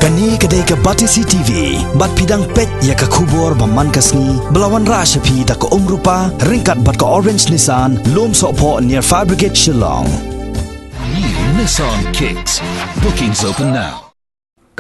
Kani kedai ke Batisi TV, bat pidang pet ya ke kubur baman kasni, belawan rashapi da ke rupa, ringkat bat ke Orange Nissan, lom sokpo near Fire Brigade Shillong. New Nissan Kicks. Bookings open now.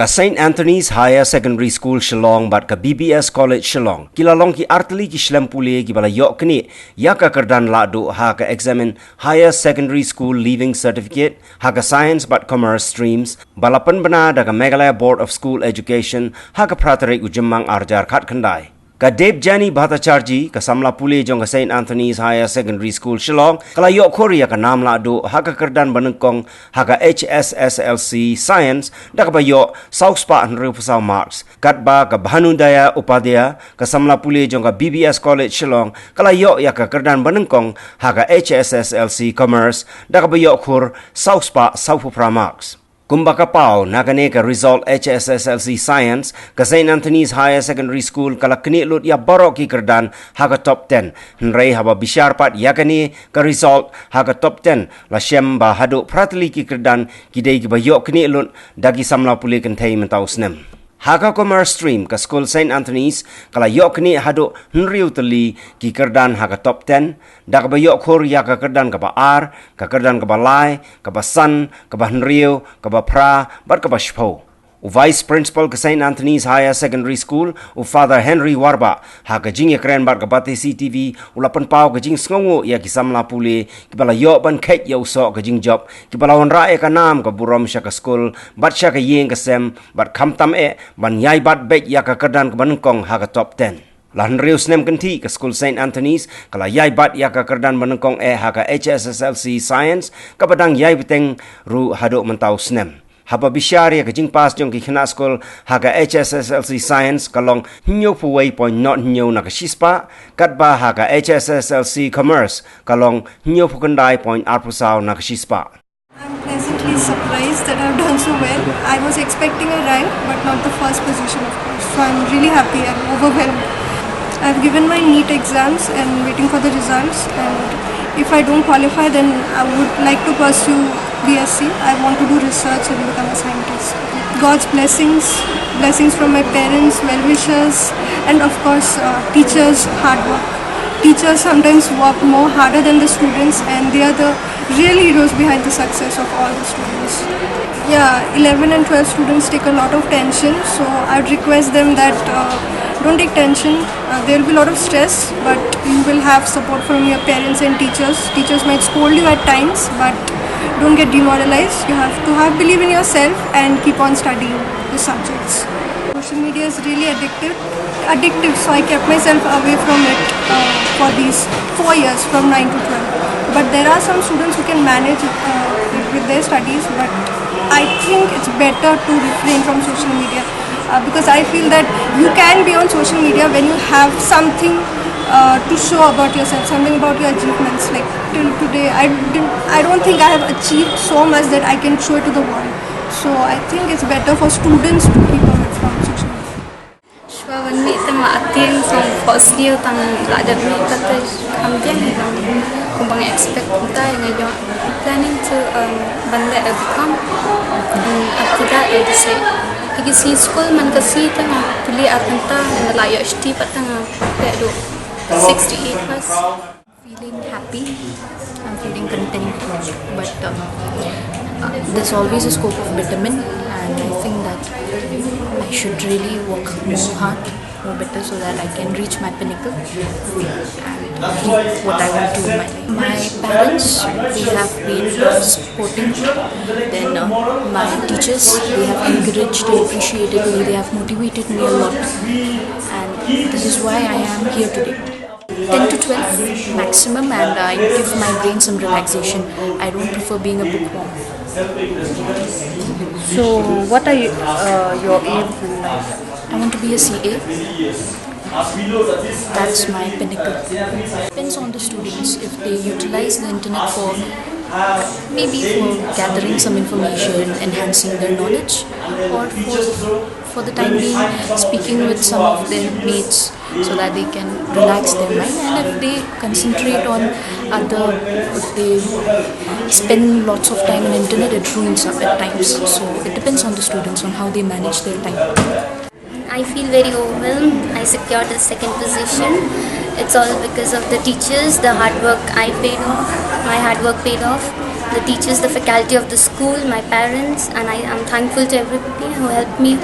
Ka St. Anthony's Higher Secondary School Shillong bat ka BBS College Shillong. Kilalong ki artli ki Shlempule ki bala yok kini ya ka kerdan lado ha ka examine Higher Secondary School Leaving Certificate ha ka Science bat Commerce streams balapan bana da ka Meghalaya Board of School Education ha ka pratarik ujemang arjar khat khandai. Ka Deb Jani Bhattacharji ka Samla Pule jong ka St. Anthony's Higher Secondary School Shillong kala yok Korea ka nam la do ha ka kerdan banengkong ha ka HSSLC Science da ka bayo South Spa Henry Pusau Marks kat ba ka Bhanudaya Upadhyaya ka Samla Pule jong ka BBS College Shillong kala yok ya ka kerdan banengkong ha ka HSSLC Commerce da ka bayo khur South Spa South Pupra Marks. Kumbaka pau nagane ka result HSSLC Science ka St. Anthony's Higher Secondary School kala kini lut ya barok ki kerdan haga top 10 nrei haba bishar pat yakani ka result haga top 10 la shem ba hadu pratli ki kerdan kidei ki bayok kini lut dagi samla puli kentai mentau snem. Haka Commerce Stream ka School St. Anthony's kala yok ni hadu nriu teli ki kerdan haka top 10 da ka bayok khor ya ka kerdan ka ba ar ka kerdan ka ba lai ka ba san ka ba nriu ka ba pra bat ka ba shpo. Vice Principal ka St. Anthony's Higher Secondary School Father Henry Warba ha ka jing ekran bar ka Batisi TV ulapan pau ka jing sngongo ya ki samla pule ki bala yo ban khet yo so ka jing job ki bala wan ra e ka nam ka buram sha ka school bat sha ka yeng ka sem bat kham tam e ban yai bat bet ya ka kerdan ka banengkong ha ka top 10 Lan rius nem kenti ke School St. Anthony's kala yai bat ya ka kerdan banengkong e ha ka HSSLC Science ka badang yai beteng ru hado mentau snem haba bisyari ka jing pas jong ki khna school ha ka HSSLC Science kalong nyo puway point not nyo na ka shispa kat ba ha ka HSSLC Commerce kalong nyo pukandai point arpusaw na ka shispa. I'm pleasantly surprised that I've done so well. I was expecting a rank but not the first position of course. So I'm really happy and overwhelmed. I've given my NEET exams and waiting for the results, and if I don't qualify then I would like to pursue BSc. I want to do research and become a scientist. God's blessings from my parents, well-wishers, and of course teachers' hard work. Teachers sometimes work more harder than the students, and they are the real heroes behind the success of all the students. Yeah, 11 and 12 students take a lot of tension, so I'd request them that don't take tension. There will be a lot of stress, but you will have support from your parents and teachers. Teachers might scold you at times, but don't get demoralized. You have to have believe in yourself and keep on studying the subjects. Social media is really addictive, so I kept myself away from it for these 4 years from 9 to 12. But there are some students who can manage with their studies, but I think it's better to refrain from social media because I feel that you can be on social media when you have something to show about yourself, something about your achievements. Like till today, I don't think I have achieved so much that I can show it to the world. So I think it's better for students to keep away from social media. Shwavani tama atin from first year tang belajar ni kata kampian ni kumbang expect kita yang ngayon planning to banda become after that I say pergi si school man kasi tang pili atanta na layak sti patang pedo 68 plus. Feeling happy, I'm feeling content, but there's always a scope of betterment, and I think that I should really work more hard, more better, so that I can reach my pinnacle and achieve what I want to in my life. My parents, they have been supporting, then my teachers, they have encouraged and appreciated me, they have motivated me a lot, and this is why I am here today. 10 to 12 maximum, and I give my brain some relaxation. I don't prefer being a bookworm. So, what are your aims in life? I want to be a CA. That's my pinnacle. Depends on the students. If they utilize the internet for maybe for gathering some information, enhancing their knowledge, or for the time being speaking with some of their mates so that they can relax their mind, and if they concentrate on if they spend lots of time on internet, it ruins up at times. So it depends on the students on how they manage their time. I feel very overwhelmed. I secured the second position. It's all because of the teachers, the hard work my hard work paid off. The teachers, the faculty of the school, my parents, and I am thankful to everybody who helped me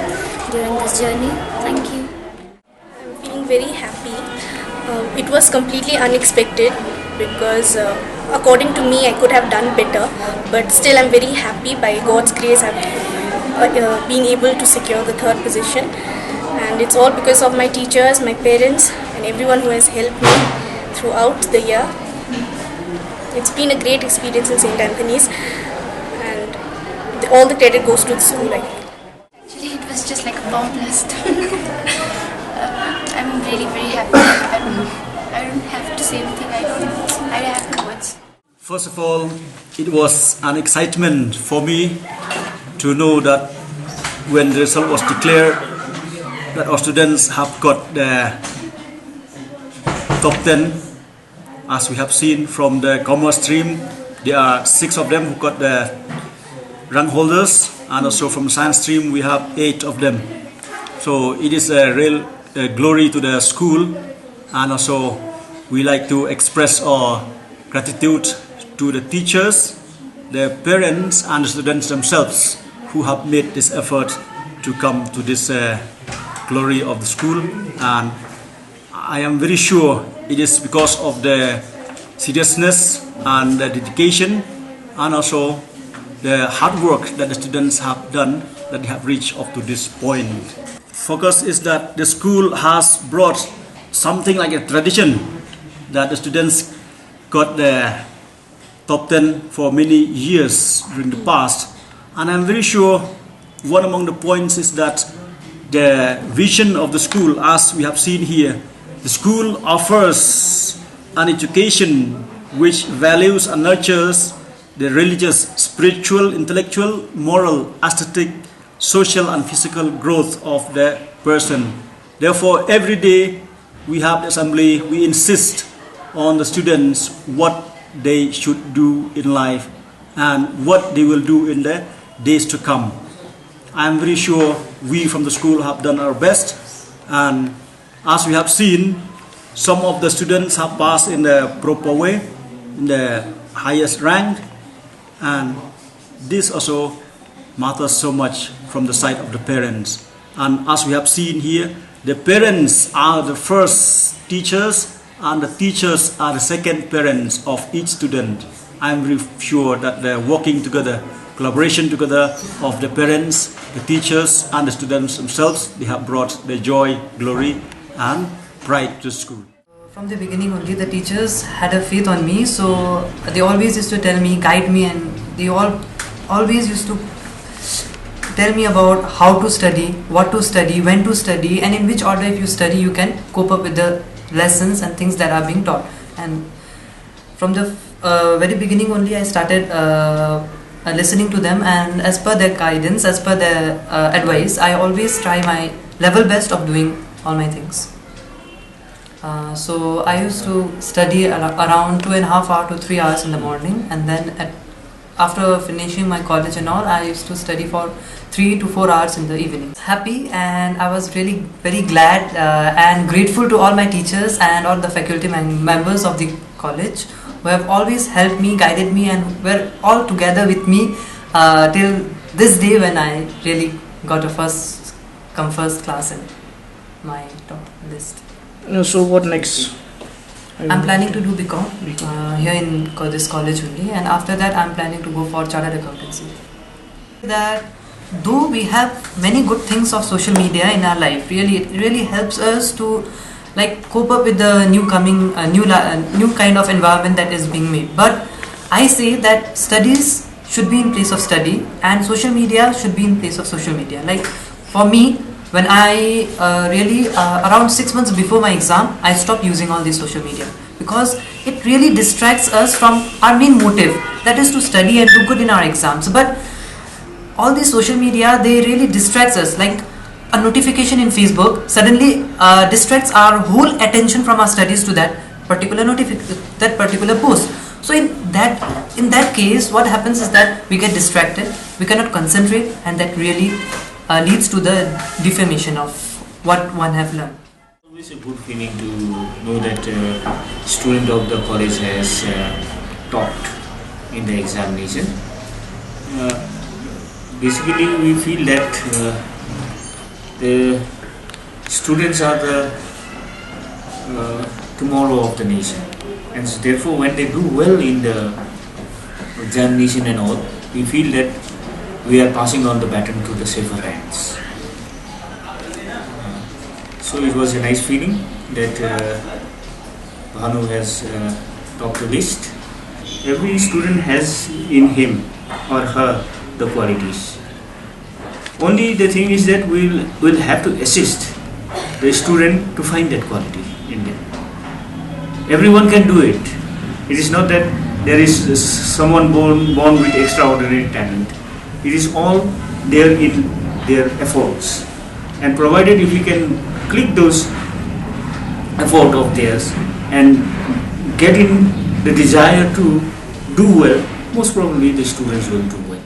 during this journey. Thank you. I'm feeling very happy. It was completely unexpected because according to me I could have done better, but still I'm very happy. By God's grace I've been able to secure the third position, and it's all because of my teachers, my parents, and everyone who has helped me throughout the year. It's been a great experience in St. Anthony's, and all the credit goes to the school, I think. Actually, it was just like a bomb blast. I'm really very happy. I don't have to say anything. I have no words. First of all, it was an excitement for me to know that when the result was declared, that our students have got the top 10. As we have seen from the commerce stream, there are 6 of them who got the rank holders, and also from science stream we have 8 of them. So it is a real glory to the school, and also we like to express our gratitude to the teachers, the parents, and the students themselves who have made this effort to come to this glory of the school. And I am very sure it is because of the seriousness and the dedication, and also the hard work that the students have done, that they have reached up to this point. Focus is that the school has brought something like a tradition that the students got the top 10 for many years during the past. And I'm very sure one among the points is that the vision of the school, as we have seen here, the school offers an education which values and nurtures the religious, spiritual, intellectual, moral, aesthetic, social and physical growth of the person. Therefore, every day we have the assembly, we insist on the students what they should do in life and what they will do in the days to come. I am very sure we from the school have done our best, and as we have seen, some of the students have passed in the proper way, in the highest rank, and this also matters so much from the side of the parents. And as we have seen here, the parents are the first teachers, and the teachers are the second parents of each student. I am very sure that the working together, collaboration together of the parents, the teachers, and the students themselves, they have brought the joy, glory, and pride to school. From the beginning only, the teachers had a faith on me, so they always used to tell me, guide me, and they always used to tell me about how to study, what to study, when to study, and in which order if you study you can cope up with the lessons and things that are being taught. And from the very beginning only, I started listening to them, and as per their guidance, as per their advice, I always try my level best of doing all my things. So I used to study around 2.5 hours to 3 hours in the morning, and then after finishing my college and all, I used to study for 3 to 4 hours in the evening. Happy, and I was really very glad and grateful to all my teachers and all the faculty members of the college who have always helped me, guided me, and were all together with me till this day when I really got a first class in my top list. So what next? I'm planning to do BCom here in this college only, and after that I'm planning to go for chartered accountancy. That though we have many good things of social media in our life, it really helps us to cope up with the new kind of environment that is being made. But I say that studies should be in place of study, and social media should be in place of social media. Like for me, when I around 6 months before my exam, I stopped using all this social media because it really distracts us from our main motive, that is to study and do good in our exams. But all this social media, they really distracts us. Like a notification in Facebook suddenly distracts our whole attention from our studies to that particular that particular post. So in that case, what happens is that we get distracted, we cannot concentrate, and that really leads to the defamation of what one have learned. It's always a good feeling to know that student of the college has topped in the examination. Basically, we feel that the students are the tomorrow of the nation, and so therefore when they do well in the examination and all, we feel that we are passing on the baton to the safer hands. So it was a nice feeling that Bhanu has topped the list. Every student has in him or her the qualities. Only the thing is that we'll have to assist the student to find that quality in them. Everyone can do it. It is not that there is someone born with extraordinary talent. It is all there in their efforts. And provided if we can click those effort of theirs and get in the desire to do well, most probably the students will do well.